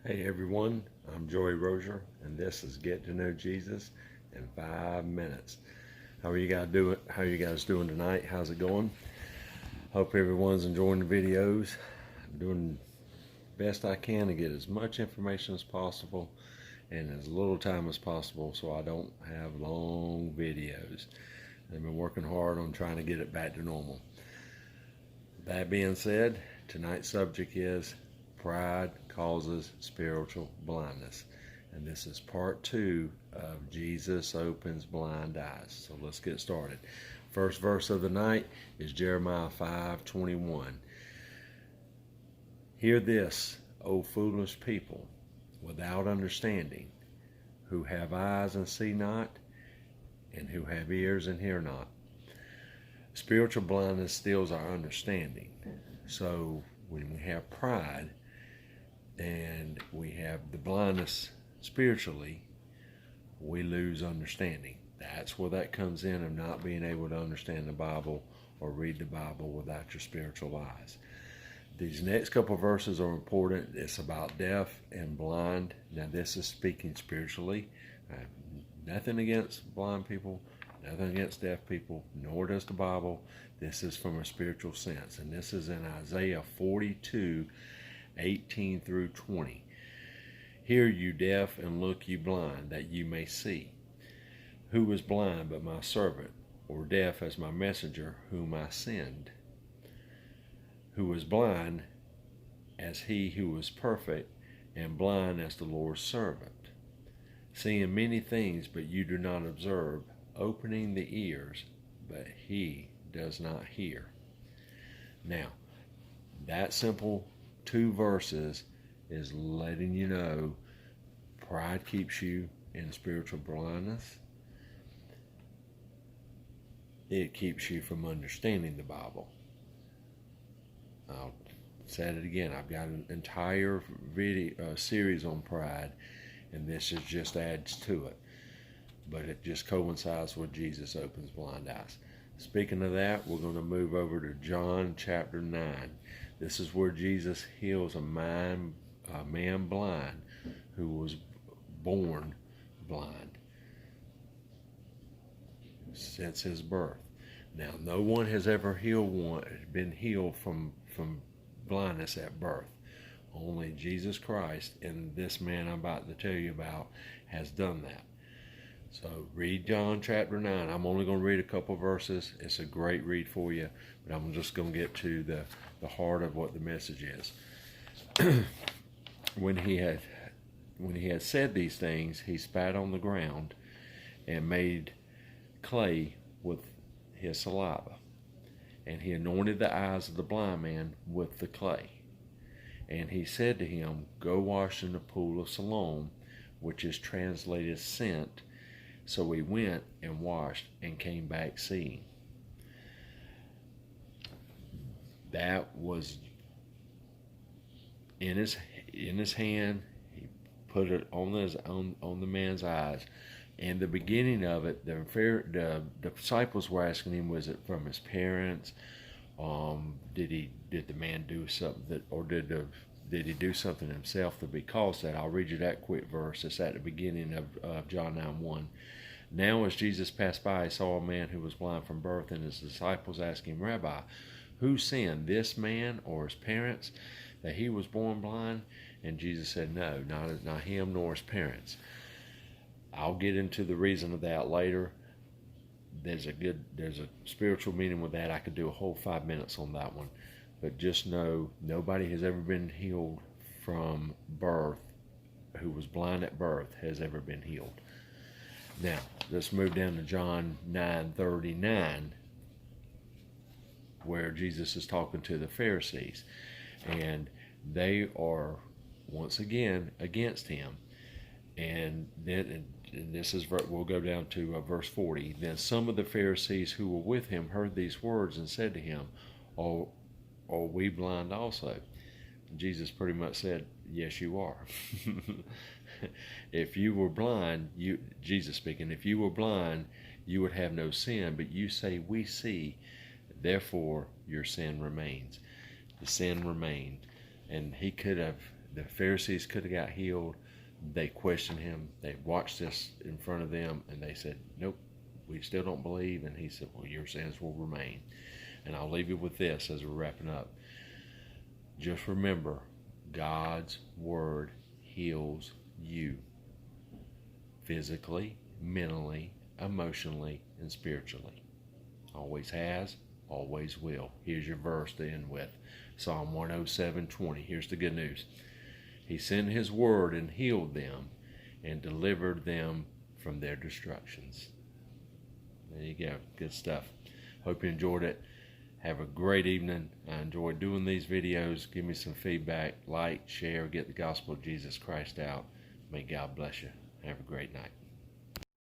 Hey everyone, I'm Joey Rozier, and this is Get to Know Jesus in 5 minutes. How are you guys doing? How are you guys doing tonight? How's it going? Hope everyone's enjoying the videos. I'm doing the best I can to get as much information as possible in as little time as possible, so I don't have long videos. I've been working hard on trying to get it back to normal. That being said, tonight's subject is pride causes spiritual blindness. And this is part 2 of Jesus Opens Blind Eyes. So let's get started. First verse of the night is Jeremiah 5:21. Hear this, O foolish people, without understanding, who have eyes and see not, and who have ears and hear not. Spiritual blindness steals our understanding. So when we have pride and we have the blindness spiritually, we lose understanding. That's where that comes in, of not being able to understand the Bible or read the Bible without your spiritual eyes. These next couple verses are important. It's about deaf and blind. Now this is speaking spiritually. Nothing against blind people, nothing against deaf people, nor does the Bible. This is from a spiritual sense. And this is in Isaiah 42:18 through 20. Hear you deaf, and look you blind, that you may see. Who was blind but my servant, or deaf as my messenger whom I send? Who was blind as he who was perfect, and blind as the Lord's servant? Seeing many things, but you do not observe, opening the ears, but he does not hear. Now, that simple 2 verses is letting you know pride keeps you in spiritual blindness. It keeps you from understanding the Bible. I'll say it again. I've got an entire video series on pride, and this just adds to it. But it just coincides with Jesus opens blind eyes. Speaking of that, we're going to move over to John chapter 9. This is where Jesus heals a man blind who was born blind since his birth. Now, no one has ever been healed from blindness at birth. Only Jesus Christ and this man I'm about to tell you about has done that. So read John chapter 9. I'm only going to read a couple verses. It's a great read for you, but I'm just going to get to the heart of what the message is. When he had said these things, he spat on the ground and made clay with his saliva. And he anointed the eyes of the blind man with the clay. And he said to him, Go wash in the pool of Siloam, which is translated sent. So he went and washed and came back seeing. That was in his hand. He put it on the man's eyes. And the beginning of it, the disciples were asking him, was it from his parents? Did the man do something or did he do something himself to be caused that? I'll read you that quick verse. It's at the beginning of John 9:1. Now as Jesus passed by, he saw a man who was blind from birth, and his disciples asked him, Rabbi, who sinned, this man or his parents, that he was born blind? And Jesus said, no, not him nor his parents. I'll get into the reason of that later. There's a spiritual meaning with that. I could do a whole 5 minutes on that one. But just know, nobody has ever been healed from birth, who was blind at birth, has ever been healed. Now, let's move down to John 9:39, where Jesus is talking to the Pharisees. And they are, once again, against him. And then, we'll go down to verse 40. Then some of the Pharisees who were with him heard these words and said to him, are we blind also? Jesus pretty much said, yes, you are. If you were blind, Jesus speaking, if you were blind, you would have no sin, but you say, we see, therefore your sin remains. The sin remained. And he could have The Pharisees could have got healed. They questioned him. They watched this in front of them, and they said, nope, we still don't believe. And he said, well, your sins will remain. And I'll leave you with this as we're wrapping up. Just remember, God's word heals you physically, mentally, emotionally, and spiritually. Always has, always will. Here's your verse to end with. Psalm 107:20. Here's the good news. He sent his word and healed them and delivered them from their destructions. There you go. Good stuff. Hope you enjoyed it. Have a great evening. I enjoyed doing these videos. Give me some feedback. Like, share, get the gospel of Jesus Christ out. May God bless you. Have a great night.